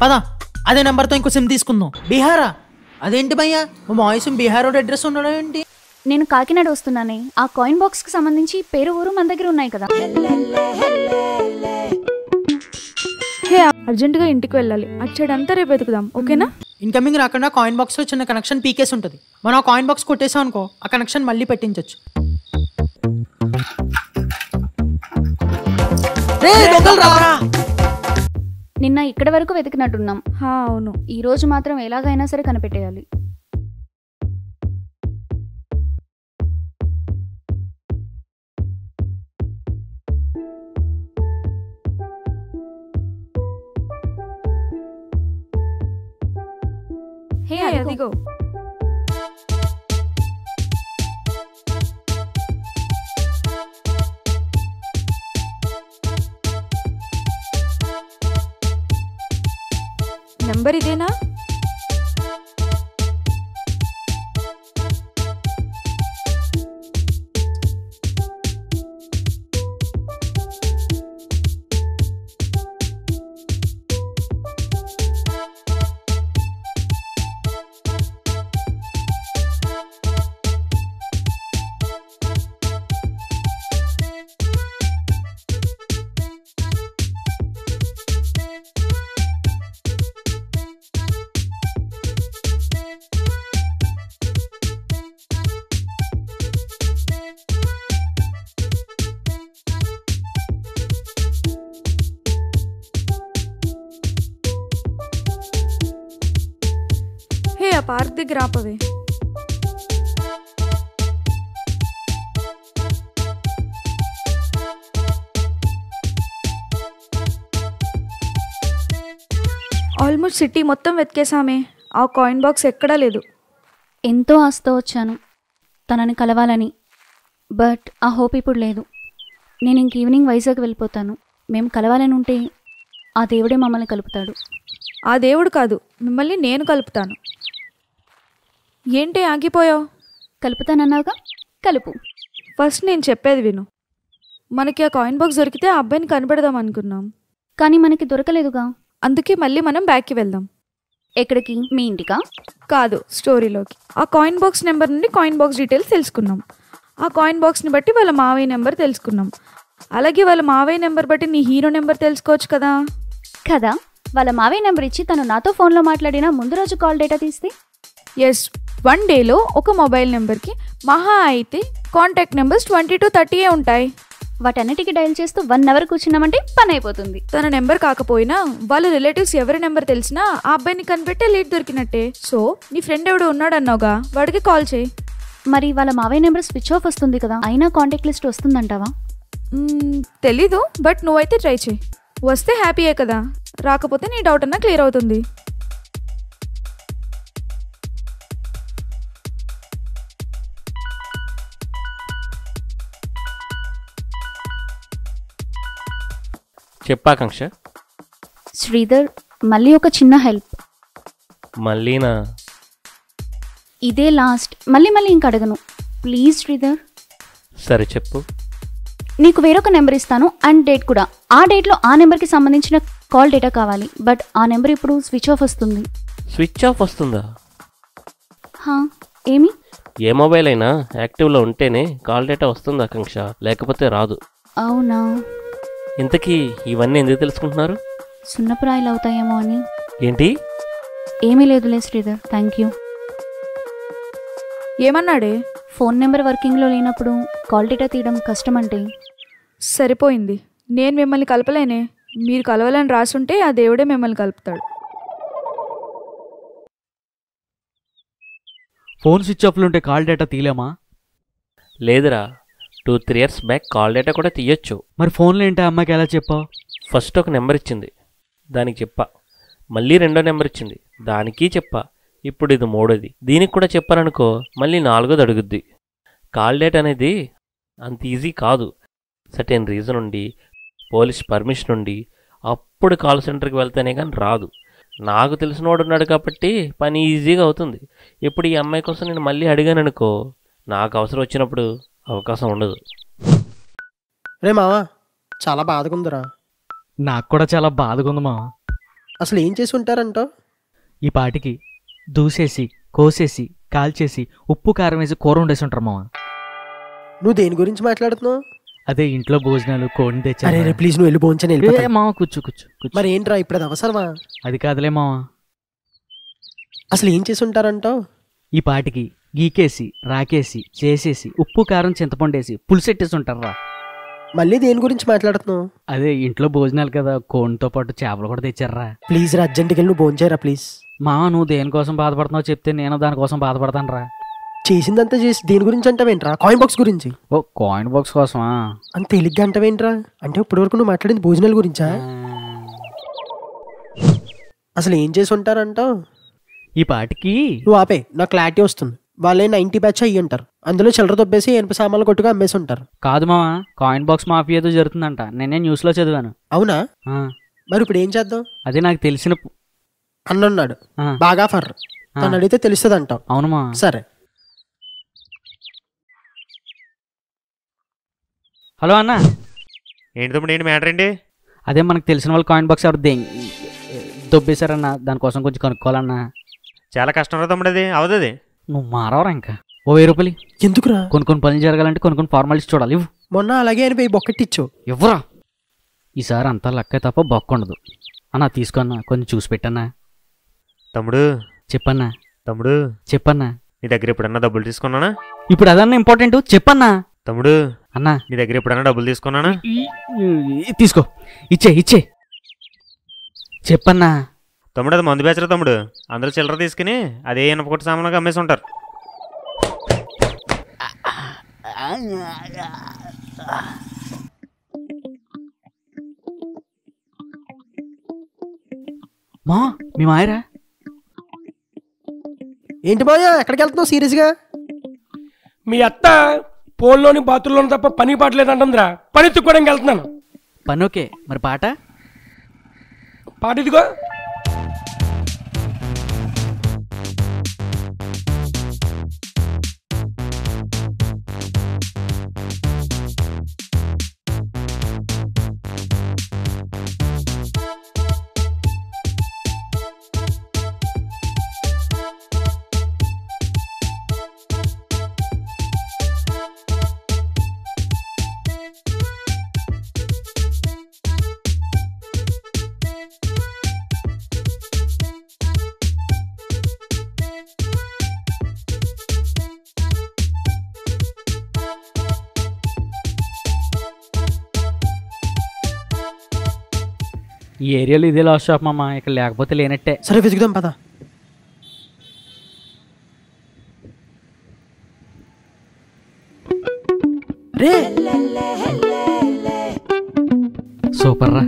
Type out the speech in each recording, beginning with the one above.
పదా అదే నెంబర్తో ఇంకో సిమ్ తీసుకుందాం. బీహారా? అదేంటి భయ్యా, మా వాయిస్ బీహార్ అడ్రస్ ఉన్నాడు ఏంటి? నేను కాకినాడ వస్తున్నానే. ఆ కాయిన్ బాక్స్ కి సంబంధించి పేరు ఊరు మన దగ్గర ఉన్నాయి కదా. హే, అర్జెంటుగా ఇంటికి వెళ్ళాలి. అచ్చాడంతా రేపు వెతుకుదాం, ఓకేనా? ఇన్కమింగ్ రాకుండా కాయిన్ బాక్స్ లో చిన్న కనెక్షన్ పీకేసి ఉంటుంది. మనం ఆ కాయిన్ బాక్స్ కొట్టేసాం అనుకో, ఆ కనెక్షన్ మళ్ళీ పెట్టించచ్చు. నిన్న ఇక్కడ వరకు వెతికినట్టున్నాం. అవును, ఈ రోజు మాత్రం ఎలాగైనా సరే కనిపెట్టేయాలి. హే, అదిగో. నెంబర్ ఇదేనా? హే, ఆ పార్క్ దగ్గర ఆపవే. ఆల్మోస్ట్ సిటీ మొత్తం వెతికేసామే. ఆ కాయిన్ బాక్స్ ఎక్కడా లేదు. ఎంతో ఆశతో వచ్చాను తనని కలవాలని. బట్ ఆ హోప్ ఇప్పుడు లేదు. నేను ఇంక ఈవినింగ్ వైజాగ్ వెళ్ళిపోతాను. మేము కలవాలని ఉంటే ఆ దేవుడే మమ్మల్ని కలుపుతాడు. ఆ దేవుడు కాదు, మిమ్మల్ని నేను కలుపుతాను. ఏంటి ఆగిపోయావు? కలుపుతానన్నావుగా, కలుపు. ఫస్ట్ నేను చెప్పేది విను. మనకి ఆ కాయిన్ బాక్స్ దొరికితే ఆ అబ్బాయిని కనిపెడదాం అనుకున్నాం, కానీ మనకి దొరకలేదుగా. అందుకే మళ్ళీ మనం బ్యాక్కి వెళ్దాం. ఎక్కడికి? మీ ఇంటికా? కాదు, స్టోరీలోకి. ఆ కాయిన్ బాక్స్ నెంబర్ నుండి కాయిన్ బాక్స్ డీటెయిల్స్ తెలుసుకున్నాం. ఆ కాయిన్ బాక్స్ని బట్టి వాళ్ళ మావయ్య నెంబర్ తెలుసుకున్నాం. అలాగే వాళ్ళ మావయ్య నెంబర్ బట్టి నీ హీరో నెంబర్ తెలుసుకోవచ్చు కదా. కదా, వాళ్ళ మావయ్య నెంబర్ ఇచ్చి తను నాతో ఫోన్లో మాట్లాడిన ముందు రోజు కాల్ డేటా తీస్తే. ఎస్, 1 డేలో ఒక మొబైల్ నెంబర్కి మహా అయితే కాంటాక్ట్ నెంబర్స్ 20 to 30 ఉంటాయి. వాటన్నిటికీ డైల్ చేస్తూ 1 hour కూర్చున్నామంటే పని అయిపోతుంది. తన నెంబర్ కాకపోయినా వాళ్ళ రిలేటివ్స్ ఎవరి నెంబర్ తెలిసినా ఆ అబ్బాయిని కనిపెట్టే లీడ్ దొరికినట్టే. సో నీ ఫ్రెండ్ ఎవడు ఉన్నాడు అన్నావుగా, వాడికి కాల్ చేయి. మరి వాళ్ళ మావయ్య నెంబర్ స్విచ్ ఆఫ్ వస్తుంది కదా, అయినా కాంటాక్ట్ లిస్ట్ వస్తుందంటావా? తెలీదు, బట్ నువ్వైతే ట్రై చేయి. వస్తే హ్యాపీయే కదా, రాకపోతే నీ డౌట్ అన్నా క్లియర్ అవుతుంది. చెప్పాకాంక్ష. శ్రీధర్, మళ్ళీ ఒక చిన్న హెల్ప్. మళ్ళీనా? ఇదే లాస్ట్, మళ్ళీ ఇంక అడగను. ప్లీజ్ శ్రీధర్. సరే చెప్పు. నీకు వేరొక నెంబర్ ఇస్తాను అండ్ డేట్ కూడా. ఆ డేట్లో ఆ నెంబర్కి సంబంధించిన కాల్ డేటా కావాలి. బట్ ఆ నెంబర్ ఇప్పుడు స్విచ్ ఆఫ్ వస్తుంది. స్విచ్ ఆఫ్ వస్తుందా? ఏమి? ఏ మొబైల్ అయినా యాక్టివ్లో ఉంటేనే కాల్ డేటా వస్తుంది ఆకాంక్ష, లేకపోతే రాదు. అవునా? ఇంతకీ ఇవన్నీ ఎందుకు తెలుసుకుంటున్నారు? సున్నప్రాయాలు అవుతాయేమో అని. ఏంటి? ఏమీ లేదులే శ్రీధర్, థ్యాంక్ యూ. ఏమన్నాడే? ఫోన్ నెంబర్ వర్కింగ్లో లేనప్పుడు కాల్ డేటా తీయడం కష్టం అంటే. సరిపోయింది, నేను మిమ్మల్ని కలపలేనే. మీరు కలవాలని రాసుంటే ఆ దేవుడే మిమ్మల్ని కలుపుతాడు. ఫోన్ స్విచ్ ఆఫ్లో ఉంటే కాల్ డేటా తీయలేమా? లేదురా, 2-3 years బ్యాక్ కాల్ డేటా కూడా తీయొచ్చు. మరి ఫోన్లో ఏంటి అమ్మాయికి ఎలా చెప్పావు? ఫస్ట్ ఒక నెంబర్ ఇచ్చింది, దానికి చెప్పా. మళ్ళీ రెండో నెంబర్ ఇచ్చింది, దానికి చెప్పా. ఇప్పుడు ఇది మూడోది, దీనికి కూడా చెప్పారనుకో మళ్ళీ నాలుగోది అడుగుద్ది. కాల్ డేటా అనేది అంత ఈజీ కాదు. సర్టెన్ రీజన్ ఉండి, పోలీస్ పర్మిషన్ ఉండి, అప్పుడు కాల్ సెంటర్కి వెళ్తేనే కానీ రాదు. నాకు తెలిసినోడు ఉన్నాడు కాబట్టి పని ఈజీగా అవుతుంది. ఇప్పుడు ఈ అమ్మాయి కోసం నేను మళ్ళీ అడిగాను అనుకో, నాకు అవసరం వచ్చినప్పుడు అవకాశం ఉండదు. రే మావా, చాలా బాధగుందిరా. నాకు కూడా చాలా బాధగా ఉంది మావా. అసలు ఏం చేసి ఉంటారంటావు? ఈ పాటికి దూసేసి కోసేసి కాల్చేసి ఉప్పు కారం వేసి కూర వండేసి ఉంటారు మావా. నువ్వు దేని గురించి మాట్లాడుతున్నావు? అదే ఇంట్లో భోజనాలు కోడిని అరే తెచ్చారు. రే ప్లీజ్, నువ్వు వెళ్ళి భోంచని ఏ వెళ్ళిపోతా. మావా, కూర్చో కూర్చో కూర్చో. మరి ఏంట్రా ఇప్పుడు అది అవసరమా? అది కాదులే మావా. అసలు ఏం చేసి ఉంటారంటావు? ఈ పాటికి గీకేసి రాకేసి చేసేసి ఉప్పు కారం చింతపండేసి పులుసెట్టేసి ఉంటారా. మళ్ళీ దేని గురించి మాట్లాడుతున్నావు? అదే ఇంట్లో భోజనాలు కదా, కోడితో పాటు చేపలు కూడా తెచ్చారా. ప్లీజ్ రా, అర్జెంట్కి వెళ్ళి నువ్వు భోంచేరా ప్లీజ్. మావా, నువ్వు దేనికోసం బాధపడుతున్నావు చెప్తే నేను దానికోసం బాధపడతాను రా. చేసిందంతా చేసి దేని గురించి అంటావేంట్రా? కాయిన్ బాక్స్ గురించి. ఓ కాయిన్ బాక్స్ కోసమా? అంత తేలిగ్గా అంటావేంట్రా? అంటే ఇప్పటి వరకు నువ్వు మాట్లాడింది భోజనాల గురించా? అసలు ఏం చేసి ఉంటారంటావు? ఈ పాటికి నువ్వు ఆపే, నాకు క్లారిటీ వస్తుంది. వాళ్ళే 90 బ్యాచ్ అయ్యి అంటారు. అందులో చిల్లర దొబ్బేసి ఎనప సామాన్లు కొట్టుగా అమ్మేసి ఉంటారు. కాదు మావా, కాయిన్ బాక్స్ మాఫియా ఏదో జరుగుతుందంట. నేనే న్యూస్లో చదివాను. అవునా? ఆ, మరి ఇప్పుడు ఏం చేద్దాం? అదే నాకు తెలిసిన అన్నున్నాడు ఆ, బాగా ఫర్, తను అడిగితే తెలుస్తుంది అంటావు. అవును మా. సరే. హలో అన్న. ఏంటి తమ్ముడు, ఏంటి మ్యాటర్ ఏంటి? అదే మనకు తెలిసిన వాళ్ళు కాయిన్ బాక్స్ ఎవరు దొబ్బేశారన్న, దానికోసం కొంచెం కనుక్కోవాలన్నా. చాలా కష్టం రా తమ్ముడు, అది అవదు. అది నువ్వు మారవరా ఇంకా. ఓ 1000 రూపాయలు. ఎందుకురా? కొన్ని పనులు జరగాలంటే కొన్ని ఫార్మాలిటీస్ చూడాలి. ఇవ్వు. మొన్న అలాగే అని పోయి బొక్కటిచ్చు. ఇవ్వరా. ఈసారి అంతా లక్క తప్ప బొక్క ఉండదు అన్నా. తీసుకున్నా, కొంచెం చూసి పెట్టన్నా. తమ్ముడు చెప్పన్నా. తమ్ముడు చెప్పన్నా. నీ దగ్గర ఎప్పుడన్నా డబ్బులు తీసుకున్నానా? ఇప్పుడు అదన్నా ఇంపార్టెంట్. చెప్పన్నా. తమ్ముడు అన్నా, నీ దగ్గర ఎప్పుడన్నా డబ్బులు తీసుకున్నానా? తీసుకో. ఇచ్చే చెప్పన్నా. తమ్ముడు అది మందు బేచరా తమ్ముడు. అందరూ చిల్లర తీసుకుని అదే ఇనపకొట్టు సామాన్లుగా అమ్మేసి ఉంటారు. మా మీ మాయరా. ఏంటి బాయా, ఎక్కడికి వెళ్తున్నావు సీరియస్గా? మీ అత్త ఫోన్లోని బాత్రూంలోని తప్ప పని పాటలేదంటుందిరా. పని ఎత్తుక్కోవడానికి వెళ్తున్నాను. పని ఓకే, మరి పాట పాట ఇదిగో. ఈ ఏరియాలో ఇదే లాస్ట్ షాప్ మామ. ఇక్కడ లేకపోతే లేనట్టే. సరే వెతుకుదాం పద. రే సూపర్ రా.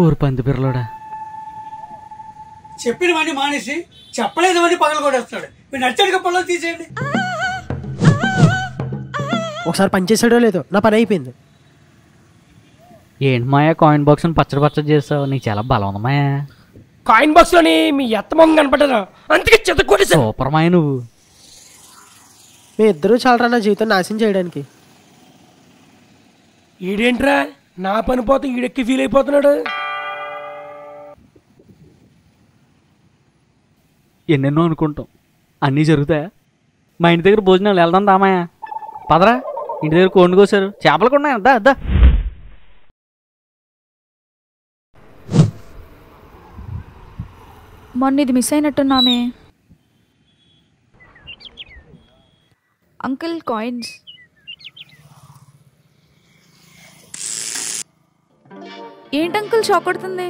ఊరు పంది పిర్రలోడా. చెప్పినవన్నీ మానేసి చెప్పలేనివన్నీ పగలు కొడేస్తాడు. మీరు నచ్చడిగా పొలం తీసేయండి. ఒకసారి పని చేసాడో లేదో, నా పని అయిపోయింది. ఏంటి మాయా కాయిన్ బాక్స్ పచ్చడి చేస్తావు? నీకు చాలా బలం ఉంది మాయా. కాయిన్ బాక్స్ లోని మీ ఎత్త మొహం కనపడదా, అందుకే చెత్త కొట్టేసా. సూపర్ మాయ నువ్వు. మీ ఇద్దరూ చాలరా నా జీవితం నాశనం చేయడానికి. ఈడేంట్రా నా పని పోతే ఈడెక్కి ఫీల్ అయిపోతున్నాడు. ఎన్నెన్నో అనుకుంటాం, అన్నీ జరుగుతాయా? మా ఇంటి దగ్గర భోజనాలు వెళ్దాం దామాయా. పదరా, ఇంటి దగ్గర కోండు కోసారు, చేపలు కూడా ఉన్నాయి. అద్దా అద్దా. మొన్న ఇది మిస్ అయినట్టున్నామే. Uncle coins. ఏంటి అంకుల్ షాక్ కొడుతుంది?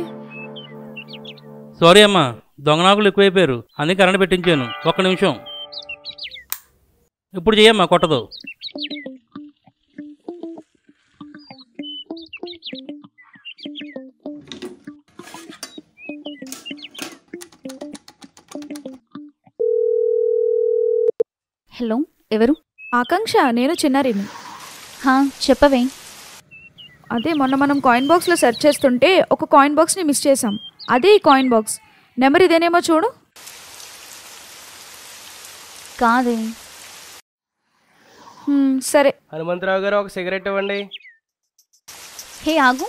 సారీ అమ్మా, దొంగనాకులు ఎక్కువైపోయారు, అందుకే కరెంట్ పెట్టించాను. ఒక్క నిమిషం. ఇప్పుడు చెయ్యమ్మా, కొట్టదు. హలో, ఎవరు? ఆకాంక్ష, నేను చిన్నారిని. హా, చెప్పవే. అదే మొన్న మనం కాయిన్ బాక్స్లో సెర్చ్ చేస్తుంటే ఒక కాయిన్ బాక్స్ని మిస్ చేసాం. అదే ఈ కాయిన్ బాక్స్. నెంబర్ ఇదేనేమో చూడు. కాదే. సరే. హనుమంతరావు గారు ఒక సిగరెట్ ఇవ్వండి. హే ఆగు.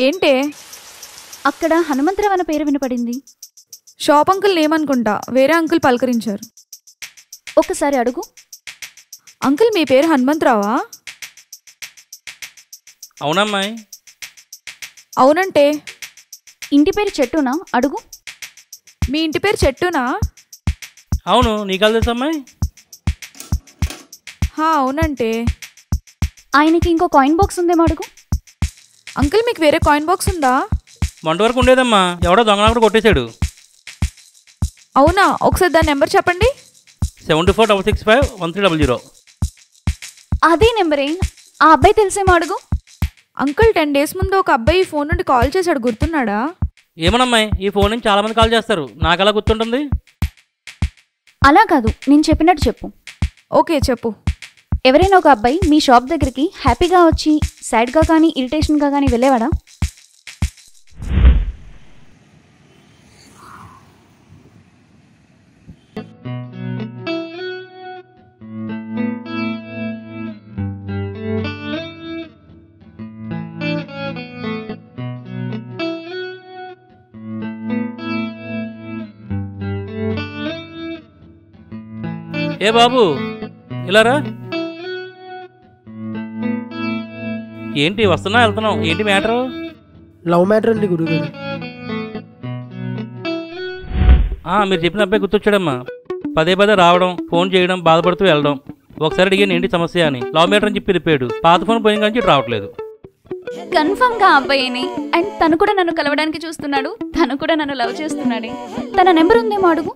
ఏంటే? అక్కడ హనుమంతరావు అన్న పేరు వినపడింది. షాప్ అంకుల్ ఏమనుకుంటా, వేరే అంకుల్ పలకరించారు. ఒకసారి అడుగు. అంకుల్ మీ పేరు హనుమంతరావా? అవునమ్మాయి. అవునంటే. ఇంటి పేరు చెట్టునా? అడుగు. మీ ఇంటి పేరు చెట్టునా? అవును, నీకు తెలుసు అమ్మాయి. అవునంటే. ఆయనకి ఇంకో కాయిన్ బాక్స్ ఉందేమో అడుగు. అంకుల్ మీకు వేరే కాయిన్ బాక్స్ ఉందా? మొంట వరకు ఉండేదమ్మా, ఎవడో దొంగ కొట్టేశాడు. అవునా? ఒకసారి దాని నెంబర్ చెప్పండి. 74665130. అదే నెంబరే. ఆ అబ్బాయి తెలిసేమో అడుగు. అంకుల్ 10 days ముందు ఒక అబ్బాయి ఈ ఫోన్ నుండి కాల్ చేశాడు, గుర్తున్నాడా? ఏమోనమ్మాయి, ఈ ఫోన్ నుంచి చాలా మంది కాల్ చేస్తారు, నాకు అలా గుర్తుంటుంది. అలా కాదు, నేను చెప్పినట్టు చెప్పు. ఓకే చెప్పు. ఎవరైనా ఒక అబ్బాయి మీ షాప్ దగ్గరికి హ్యాపీగా వచ్చి సాడ్గా కానీ ఇరిటేషన్గా కానీ వెళ్ళేవాడా? ఏ బాబు, ఇలారా. ఏంటి వస్తున్నా వెళ్తున్నావు? ఏంటి మ్యాటరు? లవ్ మ్యాటర్ అండి గురుగారు. మీరు చెప్పిన అబ్బాయి గుర్తొచ్చాడమ్మా. పదే పదే రావడం, ఫోన్ చేయడం, బాధపడుతూ వెళ్ళడం. ఒకసారి అడిగాను ఏంటి సమస్య అని. లవ్ మ్యాటర్ అని చెప్పి వెళ్ళిపోయాడు. పాత ఫోన్ పోయిన కానీ రావట్లేదు. కన్ఫర్మ్గా అబ్బాయిని. అండ్ తను కూడా నన్ను కలవడానికి చూస్తున్నాడు. తను కూడా నన్ను లవ్ చేస్తున్నాడు. తన నెంబర్ ఉందేమో అడుగు.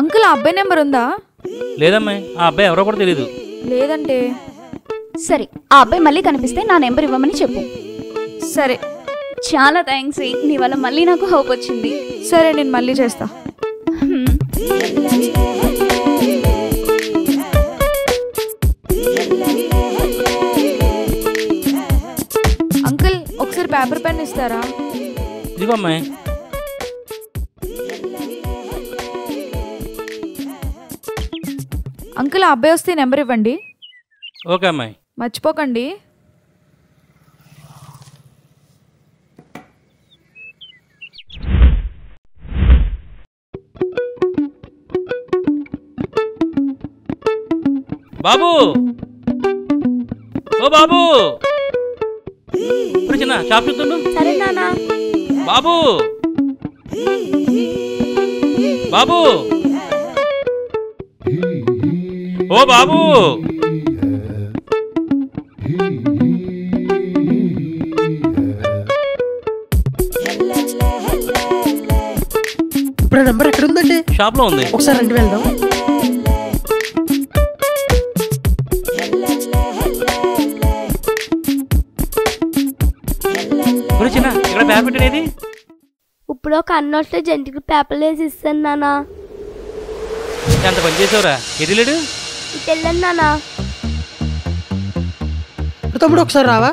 అంకుల్ ఆ అబ్బాయి నెంబర్ ఉందా? లేదమ్మాయి, ఆ అబ్బాయి ఎవరో కూడా తెలీదు. లేదంటే. సరే, ఆ అబ్బాయి మళ్ళీ కనిపిస్తే నా నెంబర్ ఇవ్వమని చెప్పు. సరే. చాలా థ్యాంక్స్. నీ వల్ల మళ్ళీ నాకు హోప్ వచ్చింది. సరే, నేను మళ్ళీ చేస్తా. అంకుల్ ఒకసారి పేపర్ పెన్ ఇస్తారా? ఇదిగో అమ్మాయి. అంకుల్ ఆ అబ్బాయి వస్తే నెంబర్ ఇవ్వండి. ఓకే అమ్మాయి. మర్చిపోకండి. బాబు, ఓ బాబు, ఇప్పుడు చిన్న షాప్ చూస్తుండు. సరే నానా. బాబు, బాబు, ఓ బాబు. ఇప్పుడు నెంబర్ ఎక్కడ ఉందండి? షాప్ లో ఉంది. ఒకసారి రండి వెళ్దాం. చిన్న ఇక్కడ పేపర్ పెట్టినది. ఇప్పుడు ఒక అన్నోట్లే జంటికి పేపర్లు వేసి ఇస్తాను నానా. ఎంత పని చేసావురా? ఎదిలేడు వెళ్ళండి నానా. తమ్ముడు ఒకసారి రావా?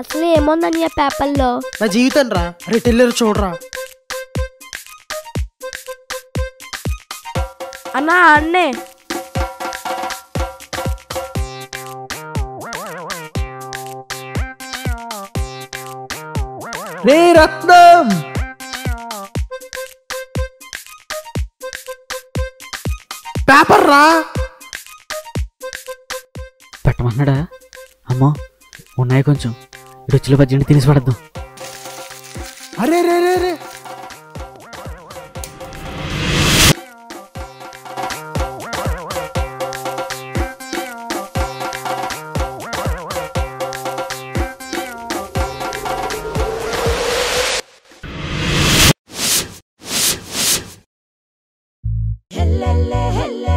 అసలు ఏముందని ఆ పేపర్లో? నా జీవితం రా. రిటైలర్ చూడరా. అన్నా అన్నే. రే రత్నం, పేపర్ రా. పెట్టమన్నాడా? అమ్మో ఉన్నాయి కొంచెం. రుచుల బజ్జీని తినేసి పడద్దాం. అరే రే రే రే. హెల్లెల్లె హెల్లె